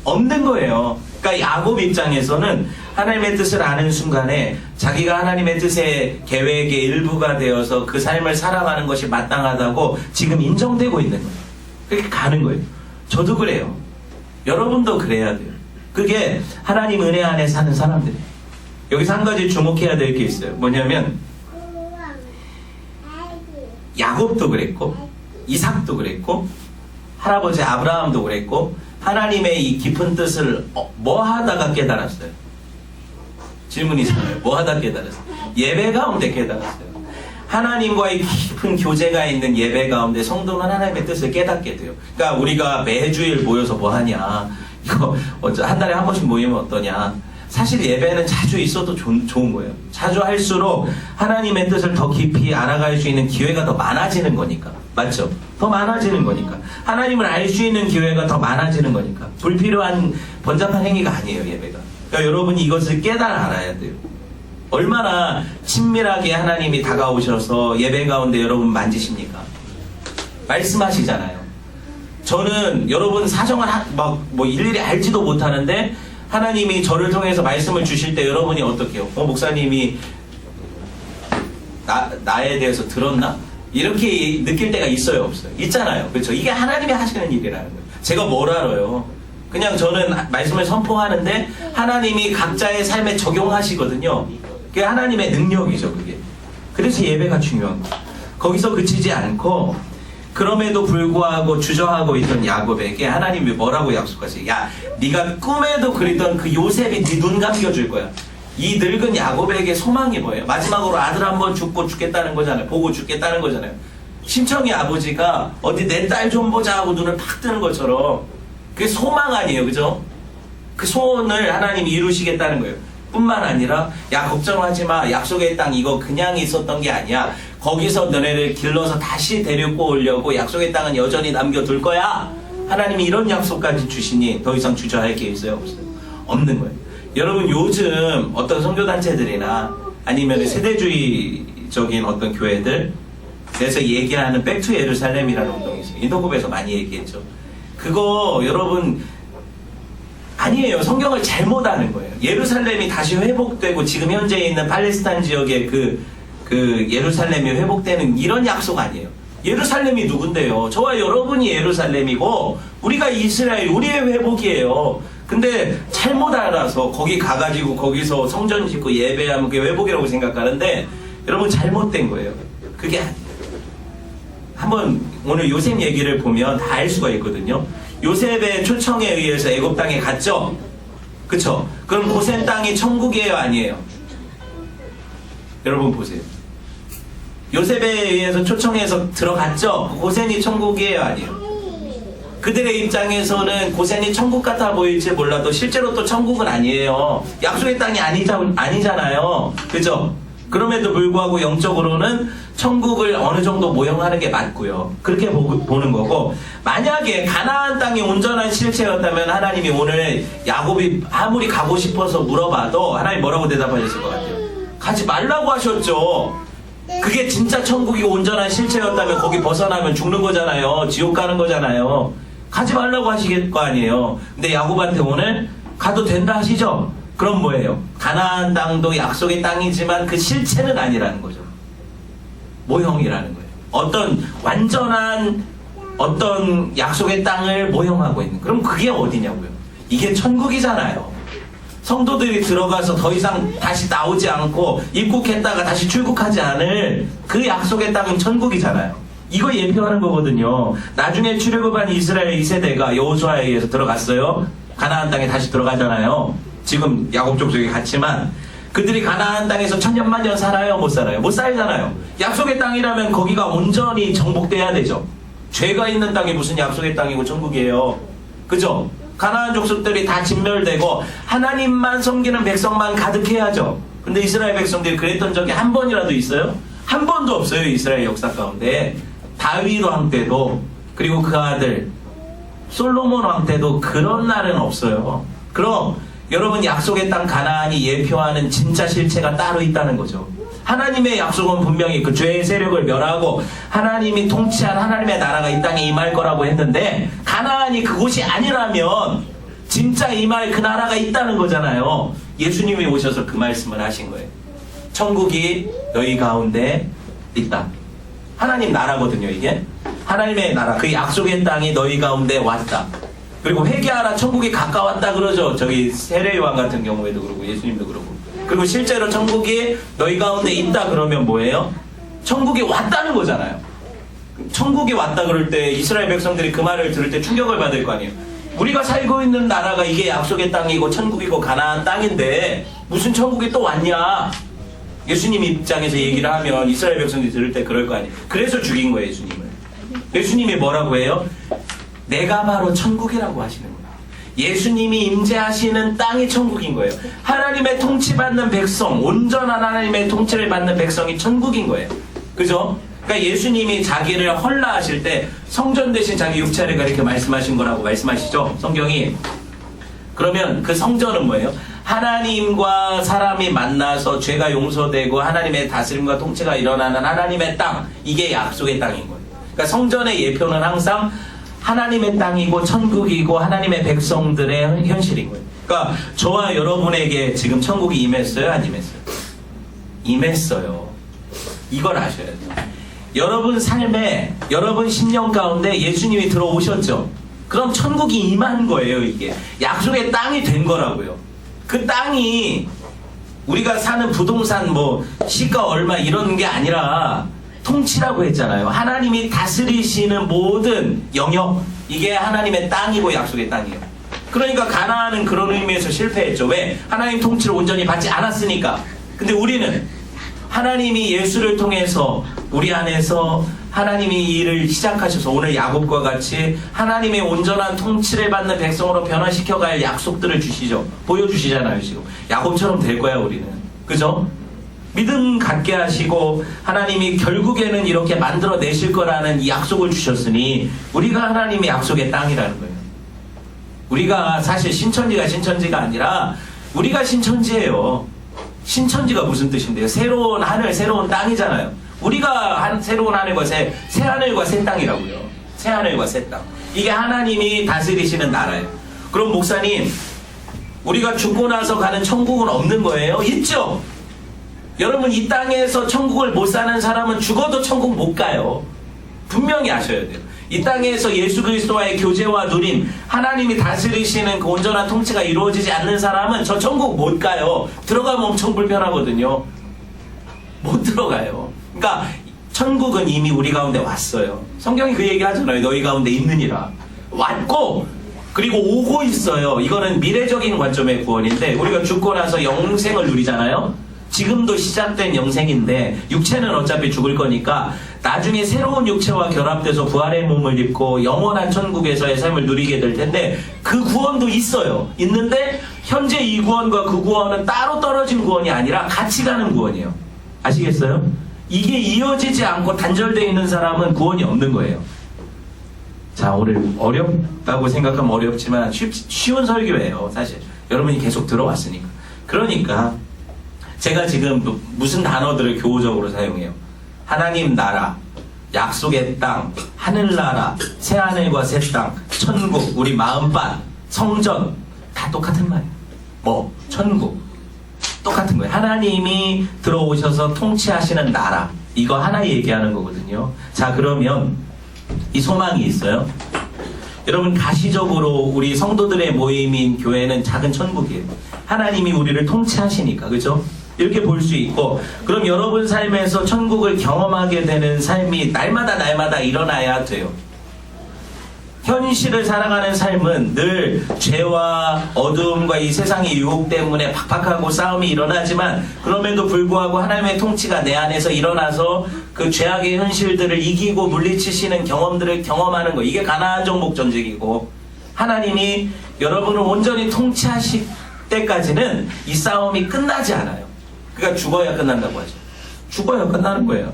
없는 거예요. 그러니까 야곱 입장에서는 하나님의 뜻을 아는 순간에 자기가 하나님의 뜻의 계획의 일부가 되어서 그 삶을 살아가는 것이 마땅하다고 지금 인정되고 있는 거예요. 그렇게 가는 거예요. 저도 그래요. 여러분도 그래야 돼요. 그게 하나님 은혜 안에 사는 사람들이에요. 여기서 한 가지 주목해야 될 게 있어요. 뭐냐면 야곱도 그랬고 이삭도 그랬고 할아버지 아브라함도 그랬고 하나님의 이 깊은 뜻을 뭐 하다가 깨달았어요? 질문이잖아요. 뭐 하다 깨달았어요? 예배 가운데 깨달았어요. 하나님과의 깊은 교제가 있는 예배 가운데 성도는 하나님의 뜻을 깨닫게 돼요. 그러니까 우리가 매주일 모여서 뭐 하냐, 이거 한 달에 한 번씩 모이면 어떠냐. 사실 예배는 자주 있어도 좋은 거예요. 자주 할수록 하나님의 뜻을 더 깊이 알아갈 수 있는 기회가 더 많아지는 거니까. 맞죠? 더 많아지는 거니까. 하나님을 알 수 있는 기회가 더 많아지는 거니까. 불필요한 번잡한 행위가 아니에요, 예배가. 그러니까 여러분이 이것을 깨달아 알아야 돼요. 얼마나 친밀하게 하나님이 다가오셔서 예배 가운데 여러분 만지십니까? 말씀하시잖아요. 저는 여러분 사정을 일일이 알지도 못하는데 하나님이 저를 통해서 말씀을 주실 때 여러분이 어떻게 해요? 목사님이 나에 대해서 들었나? 이렇게 느낄 때가 있어요, 없어요? 있잖아요. 그렇죠? 이게 하나님이 하시는 일이라는 거예요. 제가 뭘 알아요? 그냥 저는 말씀을 선포하는데 하나님이 각자의 삶에 적용하시거든요. 그게 하나님의 능력이죠, 그게. 그래서 예배가 중요한 거예요. 거기서 그치지 않고 그럼에도 불구하고 주저하고 있던 야곱에게 하나님이 뭐라고 약속하세요? 야, 네가 꿈에도 그리던 그 요셉이 네 눈 감겨줄 거야. 이 늙은 야곱에게 소망이 뭐예요? 마지막으로 아들 한 번 죽고 죽겠다는 거잖아요. 보고 죽겠다는 거잖아요. 심청이 아버지가 어디 내 딸 좀 보자 하고 눈을 팍 뜨는 것처럼 그게 소망 아니에요, 그죠? 그 소원을 하나님이 이루시겠다는 거예요. 뿐만 아니라 야 걱정하지 마. 약속의 땅 이거 그냥 있었던 게 아니야. 거기서 너네를 길러서 다시 데리고 오려고 약속의 땅은 여전히 남겨둘 거야. 하나님이 이런 약속까지 주시니 더 이상 주저할 게 있어요? 없어요? 없는 거예요. 여러분 요즘 어떤 선교단체들이나 아니면 세대주의적인 어떤 교회들 그래서 얘기하는 백투 예루살렘이라는 운동이 있어요. 인도급에서 많이 얘기했죠. 그거 여러분 아니에요. 성경을 잘못 아는 거예요. 예루살렘이 다시 회복되고 지금 현재 있는 팔레스타인 지역의 그 예루살렘이 회복되는 이런 약속 아니에요. 예루살렘이 누군데요? 저와 여러분이 예루살렘이고 우리가 이스라엘, 우리의 회복이에요. 근데 잘못 알아서 거기 가가지고 거기서 성전 짓고 예배하면 그게 회복이라고 생각하는데 여러분 잘못된 거예요. 그게 아니에요. 한번 오늘 요셉 얘기를 보면 다 알 수가 있거든요. 요셉의 초청에 의해서 애굽 땅에 갔죠? 그쵸? 그럼 고센 땅이 천국이에요? 아니에요? 여러분 보세요. 요셉에 의해서 초청해서 들어갔죠. 고센이 천국이에요, 아니에요? 그들의 입장에서는 고센이 천국 같아 보일지 몰라도 실제로 또 천국은 아니에요. 약속의 땅이 아니잖아요. 그죠? 그럼에도 불구하고 영적으로는 천국을 어느 정도 모형하는 게 맞고요. 그렇게 보는 거고, 만약에 가나안 땅이 온전한 실체였다면 하나님이 오늘 야곱이 아무리 가고 싶어서 물어봐도 하나님 뭐라고 대답하셨을 것 같아요? 가지 말라고 하셨죠. 그게 진짜 천국이 온전한 실체였다면 거기 벗어나면 죽는 거잖아요. 지옥 가는 거잖아요. 가지 말라고 하시길 거 아니에요. 근데 야곱한테 오늘 가도 된다 하시죠? 그럼 뭐예요? 가나안 땅도 약속의 땅이지만 그 실체는 아니라는 거죠. 모형이라는 거예요. 어떤 완전한 어떤 약속의 땅을 모형하고 있는. 그럼 그게 어디냐고요? 이게 천국이잖아요. 성도들이 들어가서 더 이상 다시 나오지 않고 입국했다가 다시 출국하지 않을 그 약속의 땅은 천국이잖아요. 이거 예표하는 거거든요. 나중에 출애굽한 이스라엘 2세대가 여호수아에 의해서 들어갔어요. 가나안 땅에 다시 들어가잖아요. 지금 야곱 족속이 같지만 그들이 가나안 땅에서 천년만년 살아요? 못 살아요? 못 살잖아요. 약속의 땅이라면 거기가 온전히 정복돼야 되죠. 죄가 있는 땅이 무슨 약속의 땅이고 천국이에요. 그죠? 가나안 족속들이 다 진멸되고 하나님만 섬기는 백성만 가득해야죠. 근데 이스라엘 백성들이 그랬던 적이 한 번이라도 있어요? 한 번도 없어요. 이스라엘 역사 가운데. 다윗 왕 때도, 그리고 그 아들 솔로몬 왕 때도 그런 날은 없어요. 그럼 여러분, 약속의 땅 가나안이 예표하는 진짜 실체가 따로 있다는 거죠. 하나님의 약속은 분명히 그 죄의 세력을 멸하고 하나님이 통치한 하나님의 나라가 이 땅에 임할 거라고 했는데, 가나안이 그곳이 아니라면 진짜 임할 그 나라가 있다는 거잖아요. 예수님이 오셔서 그 말씀을 하신 거예요. 천국이 너희 가운데 있다. 하나님 나라거든요, 이게. 하나님의 나라, 그 약속의 땅이 너희 가운데 왔다. 그리고 회개하라, 천국이 가까웠다 그러죠. 저기 세례요한 같은 경우에도 그러고 예수님도 그러고. 그리고 실제로 천국이 너희 가운데 있다 그러면 뭐예요? 천국이 왔다는 거잖아요. 천국이 왔다 그럴 때 이스라엘 백성들이 그 말을 들을 때 충격을 받을 거 아니에요. 우리가 살고 있는 나라가 이게 약속의 땅이고 천국이고 가나안 땅인데 무슨 천국이 또 왔냐? 예수님 입장에서 얘기를 하면 이스라엘 백성들이 들을 때 그럴 거 아니에요. 그래서 죽인 거예요, 예수님을. 예수님이 뭐라고 해요? 내가 바로 천국이라고 하시는 거예요. 예수님이 임재하시는 땅이 천국인 거예요. 하나님의 통치받는 백성, 온전한 하나님의 통치를 받는 백성이 천국인 거예요. 그죠? 그러니까 예수님이 자기를 헐라하실 때 성전 대신 자기 육체를 이렇게 말씀하신 거라고 말씀하시죠, 성경이. 그러면 그 성전은 뭐예요? 하나님과 사람이 만나서 죄가 용서되고 하나님의 다스림과 통치가 일어나는 하나님의 땅, 이게 약속의 땅인 거예요. 그러니까 성전의 예표는 항상 하나님의 땅이고 천국이고 하나님의 백성들의 현실인 거예요. 그러니까 저와 여러분에게 지금 천국이 임했어요? 안 임했어요? 임했어요. 이걸 아셔야 돼요. 여러분 삶에, 여러분 심령 가운데 예수님이 들어오셨죠? 그럼 천국이 임한 거예요, 이게. 약속의 땅이 된 거라고요. 그 땅이 우리가 사는 부동산 뭐 시가 얼마 이런 게 아니라 통치라고 했잖아요. 하나님이 다스리시는 모든 영역, 이게 하나님의 땅이고 약속의 땅이에요. 그러니까 가나안은 그런 의미에서 실패했죠. 왜? 하나님 통치를 온전히 받지 않았으니까. 근데 우리는 하나님이 예수를 통해서 우리 안에서 하나님이 이 일을 시작하셔서 오늘 야곱과 같이 하나님의 온전한 통치를 받는 백성으로 변화시켜갈 약속들을 주시죠. 보여주시잖아요, 지금. 야곱처럼 될 거야, 우리는. 그죠? 믿음 갖게 하시고 하나님이 결국에는 이렇게 만들어내실 거라는 이 약속을 주셨으니 우리가 하나님의 약속의 땅이라는 거예요. 우리가 사실 신천지가 아니라 우리가 신천지예요. 신천지가 무슨 뜻인데요? 새로운 하늘, 새로운 땅이잖아요. 우리가 새로운 하늘과 새 하늘과 새 땅이라고요. 새 하늘과 새 땅. 이게 하나님이 다스리시는 나라예요. 그럼 목사님, 우리가 죽고 나서 가는 천국은 없는 거예요? 있죠? 여러분, 이 땅에서 천국을 못 사는 사람은 죽어도 천국 못 가요. 분명히 아셔야 돼요. 이 땅에서 예수 그리스도와의 교제와 누림, 하나님이 다스리시는 그 온전한 통치가 이루어지지 않는 사람은 저 천국 못 가요. 들어가면 엄청 불편하거든요. 못 들어가요. 그러니까 천국은 이미 우리 가운데 왔어요. 성경이 그 얘기 하잖아요. 너희 가운데 있느니라. 왔고 그리고 오고 있어요. 이거는 미래적인 관점의 구원인데 우리가 죽고 나서 영생을 누리잖아요. 지금도 시작된 영생인데 육체는 어차피 죽을 거니까 나중에 새로운 육체와 결합돼서 부활의 몸을 입고 영원한 천국에서의 삶을 누리게 될 텐데 그 구원도 있어요. 있는데 현재 이 구원과 그 구원은 따로 떨어진 구원이 아니라 같이 가는 구원이에요. 아시겠어요? 이게 이어지지 않고 단절되어 있는 사람은 구원이 없는 거예요. 자, 오늘 어렵다고 생각하면 어렵지만 쉬운 설교예요. 사실 여러분이 계속 들어왔으니까. 그러니까 제가 지금 무슨 단어들을 교우적으로 사용해요. 하나님 나라, 약속의 땅, 하늘나라, 새하늘과 새 땅, 천국, 우리 마음밭, 성전 다 똑같은 말이에요. 뭐 천국 똑같은 거예요. 하나님이 들어오셔서 통치하시는 나라, 이거 하나 얘기하는 거거든요. 자, 그러면 이 소망이 있어요. 여러분, 가시적으로 우리 성도들의 모임인 교회는 작은 천국이에요. 하나님이 우리를 통치하시니까, 그죠? 이렇게 볼 수 있고, 그럼 여러분 삶에서 천국을 경험하게 되는 삶이 날마다 일어나야 돼요. 현실을 살아가는 삶은 늘 죄와 어두움과 이 세상의 유혹 때문에 팍팍하고 싸움이 일어나지만, 그럼에도 불구하고 하나님의 통치가 내 안에서 일어나서 그 죄악의 현실들을 이기고 물리치시는 경험들을 경험하는 거, 이게 가나안 정복 전쟁이고, 하나님이 여러분을 온전히 통치하실 때까지는 이 싸움이 끝나지 않아요. 그러니까 죽어야 끝난다고 하죠. 죽어야 끝나는 거예요.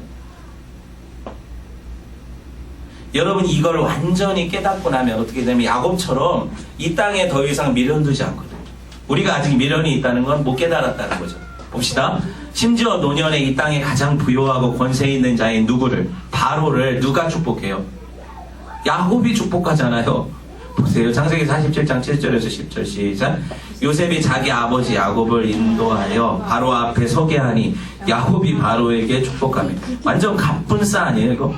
여러분, 이걸 완전히 깨닫고 나면 어떻게 되면 야곱처럼 이 땅에 더 이상 미련두지 않거든요. 우리가 아직 미련이 있다는 건 못 깨달았다는 거죠. 봅시다. 심지어 노년에 이 땅에 가장 부유하고 권세 있는 자인 누구를, 바로를 누가 축복해요? 야곱이 축복하잖아요. 보세요. 창세기 47장 7절에서 10절 시작. 요셉이 자기 아버지 야곱을 인도하여 바로 앞에 서게 하니 야곱이 바로에게 축복하며. 완전 갑분싸 아니에요 이거?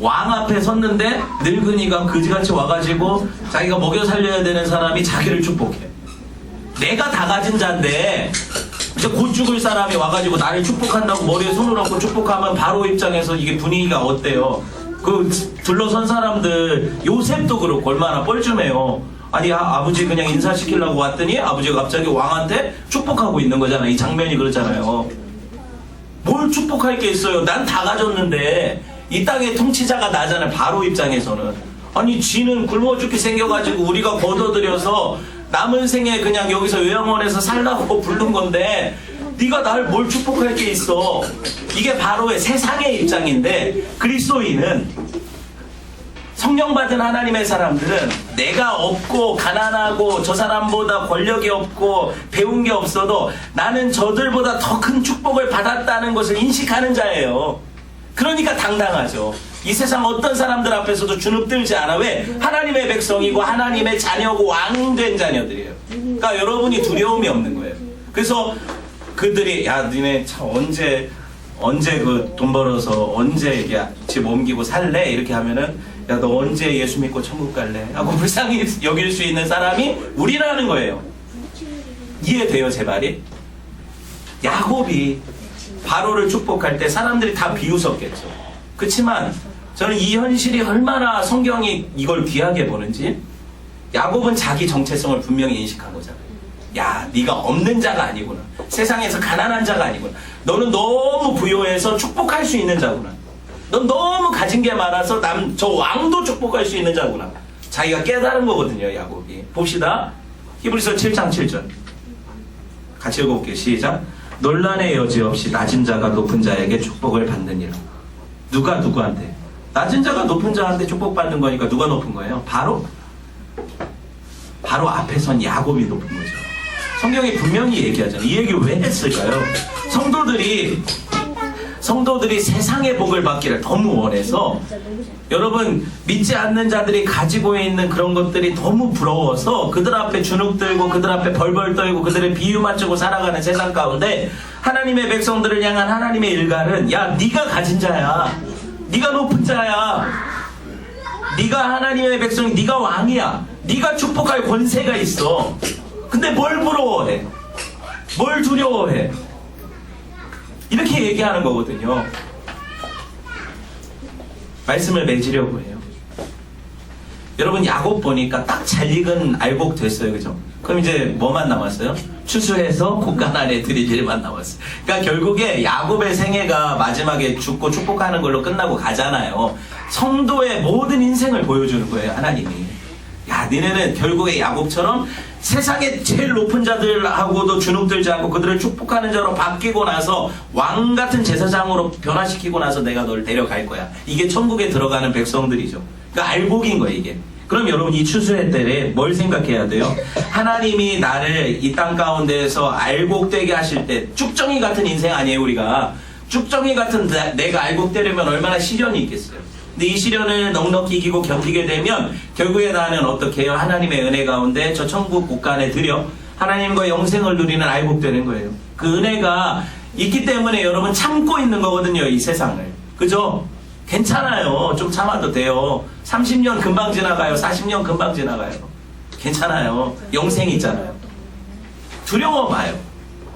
왕 앞에 섰는데 늙은이가 그지같이 와가지고 자기가 먹여 살려야 되는 사람이 자기를 축복해. 내가 다 가진 자인데 이제 곧 죽을 사람이 와가지고 나를 축복한다고 머리에 손을 얹고 축복하면 바로 입장에서 이게 분위기가 어때요? 그 둘러선 사람들, 요셉도 그렇고 얼마나 뻘쭘해요. 아니 아버지 그냥 인사시키려고 왔더니 아버지가 갑자기 왕한테 축복하고 있는 거잖아. 이 장면이 그렇잖아요. 뭘 축복할 게 있어요? 난 다 가졌는데. 이 땅의 통치자가 나잖아요. 바로 입장에서는. 아니 쥐는 굶어 죽게 생겨가지고 우리가 걷어들여서 남은 생에 그냥 여기서 요양원에서 살라고 부른 건데 네가 날 뭘 축복할 게 있어. 이게 바로의 세상의 입장인데, 그리스도인은, 성령 받은 하나님의 사람들은 내가 없고 가난하고 저 사람보다 권력이 없고 배운 게 없어도 나는 저들보다 더 큰 축복을 받았다는 것을 인식하는 자예요. 그러니까 당당하죠. 이 세상 어떤 사람들 앞에서도 주눅들지 않아. 왜? 하나님의 백성이고 하나님의 자녀고 왕된 자녀들이에요. 그러니까 여러분이 두려움이 없는 거예요. 그래서 그들이 야 니네 참 언제 그 돈 벌어서 언제 집 옮기고 살래? 이렇게 하면은 야 너 언제 예수 믿고 천국 갈래? 하고 불쌍히 여길 수 있는 사람이 우리라는 거예요. 이해돼요 제 말이? 야곱이 바로를 축복할 때 사람들이 다 비웃었겠죠. 그렇지만 저는 이 현실이 얼마나 성경이 이걸 귀하게 보는지, 야곱은 자기 정체성을 분명히 인식한 거잖아요. 야, 네가 없는 자가 아니구나. 세상에서 가난한 자가 아니구나. 너는 너무 부유해서 축복할 수 있는 자구나. 넌 너무 가진 게 많아서 저 왕도 축복할 수 있는 자구나. 자기가 깨달은 거거든요, 야곱이. 봅시다. 히브리서 7장 7절. 같이 읽어볼게요. 시작. 논란의 여지 없이 낮은 자가 높은 자에게 축복을 받느니라. 누가 누구한테? 낮은 자가 높은 자한테 축복받는 거니까 누가 높은 거예요? 바로 앞에 선 야곱이 높은 거죠. 성경이 분명히 얘기하잖아요. 이 얘기 왜 했을까요? 성도들이 세상의 복을 받기를 너무 원해서, 여러분 믿지 않는 자들이 가지고 있는 그런 것들이 너무 부러워서 그들 앞에 주눅들고 그들 앞에 벌벌 떨고 그들의 비유 맞추고 살아가는 세상 가운데, 하나님의 백성들을 향한 하나님의 일갈은 야 네가 가진 자야, 네가 높은 자야, 네가 하나님의 백성이, 네가 왕이야, 네가 축복할 권세가 있어. 근데 뭘 부러워해? 뭘 두려워해? 이렇게 얘기하는 거거든요. 말씀을 맺으려고 해요. 여러분 야곱 보니까 딱 잘 익은 알곡 됐어요. 그죠? 그럼 이제 뭐만 남았어요? 추수해서 곡간안에 드릴 일만 남았어요. 그러니까 결국에 야곱의 생애가 마지막에 죽고 축복하는 걸로 끝나고 가잖아요. 성도의 모든 인생을 보여주는 거예요. 하나님이. 야, 니네는 결국에 야곱처럼 세상에 제일 높은 자들하고도 주눅들지 않고 그들을 축복하는 자로 바뀌고 나서 왕 같은 제사장으로 변화시키고 나서 내가 널 데려갈 거야. 이게 천국에 들어가는 백성들이죠. 그러니까 알곡인 거예요, 이게. 그럼 여러분 이 추수의 때에 뭘 생각해야 돼요? 하나님이 나를 이 땅 가운데에서 알곡되게 하실 때 쭉정이 같은 인생 아니에요, 우리가. 쭉정이 같은 내가 알곡되려면 얼마나 시련이 있겠어요. 근데 이 시련을 넉넉히 이기고 견디게 되면 결국에 나는 어떻게 해요? 하나님의 은혜 가운데 저 천국 곳간에 들여 하나님과 영생을 누리는 알곡되는 거예요. 그 은혜가 있기 때문에 여러분 참고 있는 거거든요, 이 세상을. 그죠? 괜찮아요. 좀 참아도 돼요. 30년 금방 지나가요. 40년 금방 지나가요. 괜찮아요. 영생이 있잖아요. 두려워 마요.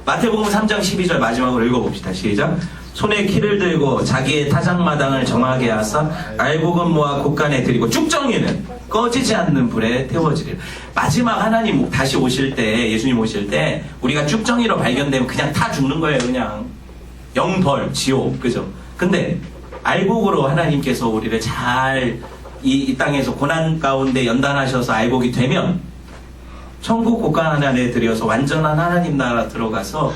마태복음 3장 12절 마지막으로 읽어봅시다. 시작. 손에 키를 들고 자기의 타작마당을 정하게 하사 알곡은 모아 곳간에 들이고 쭉정이는 꺼지지 않는 불에 태워지리라. 마지막 하나님 다시 오실 때, 예수님 오실 때 우리가 쭉정이로 발견되면 그냥 다 죽는 거예요. 그냥 영벌, 지옥. 그죠? 근데 알곡으로 하나님께서 우리를 잘 이 땅에서 고난 가운데 연단하셔서 알곡이 되면 천국 곳간 안에 들여서 완전한 하나님 나라 들어가서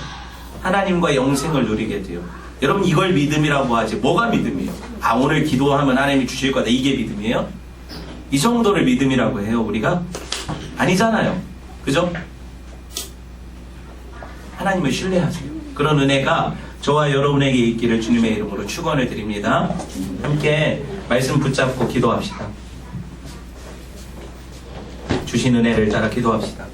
하나님과 영생을 누리게 돼요. 여러분 이걸 믿음이라고 하지. 뭐가 믿음이에요? 아, 오늘 기도하면 하나님이 주실 거다. 이게 믿음이에요? 이 정도를 믿음이라고 해요, 우리가? 아니잖아요. 그죠? 하나님을 신뢰하세요. 그런 은혜가 저와 여러분에게 있기를 주님의 이름으로 축원을 드립니다. 함께 말씀 붙잡고 기도합시다. 주신 은혜를 따라 기도합시다.